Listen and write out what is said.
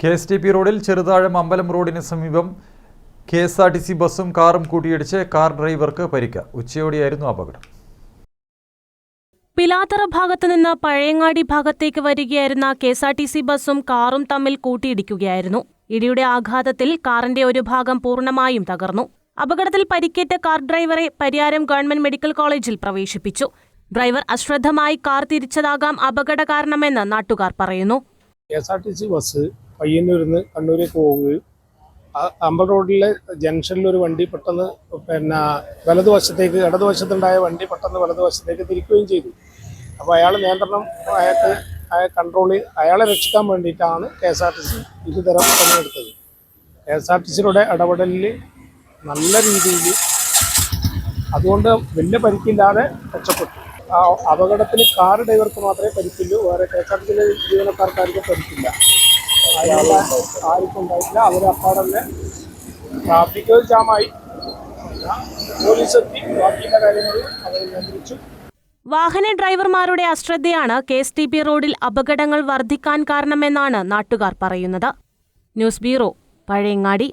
KSTP റോഡിൽ ചെറുതാഴം അമ്പലം റോഡിന് സമീപം KSRTC ബസ്സും കാറും കൂട്ടിയിടിച്ച് കാർ ഡ്രൈവർക്ക് പരിക്ക്. ഉച്ചയോടെയായിരുന്നു അപകടം. പിലാത്തറ ഭാഗത്തു നിന്ന് പഴയങ്ങാടി ഭാഗത്തേക്ക് വരികയായിരുന്ന KSRTC ബസ്സും കാറും തമ്മിൽ കൂട്ടിയിടിക്കുകയായിരുന്നു. ഇടിയുടെ ആഘാതത്തിൽ കാറിന്റെ ഒരു ഭാഗം പൂർണ്ണമായും തകർന്നു. അപകടത്തിൽ പരിക്കേറ്റ കാർ ഡ്രൈവറെ പരിയാരം ഗവൺമെന്റ് മെഡിക്കൽ കോളേജിൽ പ്രവേശിപ്പിച്ചു. ഡ്രൈവർ അശ്രദ്ധമായി കാർ തിരിച്ചതാകാം അപകട കാരണമെന്ന് നാട്ടുകാർ പറയുന്നു. KSRTC ബസ് പയ്യന്നൂരിൽ നിന്ന് കണ്ണൂരേക്ക് പോവുകയും അമ്പലം റോഡിലെ ജംഗ്ഷനിൽ ഒരു വണ്ടി പെട്ടെന്ന് ഇടതുവശത്തുണ്ടായ വണ്ടി പെട്ടെന്ന് വലതുവശത്തേക്ക് തിരിക്കുകയും ചെയ്തു. അപ്പോൾ അയാൾ നിയന്ത്രണം അയാളെ രക്ഷിക്കാൻ വേണ്ടിയിട്ടാണ് KSRTC ഇരുതരം പണിയെടുത്തത്. KSRTCയുടെ ഇടപെടലിൽ നല്ല രീതിയിൽ അതുകൊണ്ട് വലിയ പരിക്കില്ലാതെ രക്ഷപ്പെട്ടു. ആ അപകടത്തിൽ കാർ ഡ്രൈവർക്ക് മാത്രമേ പരിക്കില്ലൂ, വേറെ KSRTCയിലെ ജീവനക്കാർക്കാർക്കും പരിക്കില്ല. ആർക്കും ഉണ്ടായിട്ടില്ല. അവരപ്പാടന്നെ ട്രാഫിക് ജാമായി പോലീസ് എത്തി ബാക്കിയുള്ള കാര്യങ്ങൾ അവർ നിയന്ത്രിച്ചു. വാഹന ഡ്രൈവർമാരുടെ അശ്രദ്ധയാണ് KSTP റോഡിൽ അപകടങ്ങൾ വർദ്ധിക്കാൻ കാരണമെന്നാണ് നാട്ടുകാർ പറയുന്നത്. News bureau, Pazhayangadi.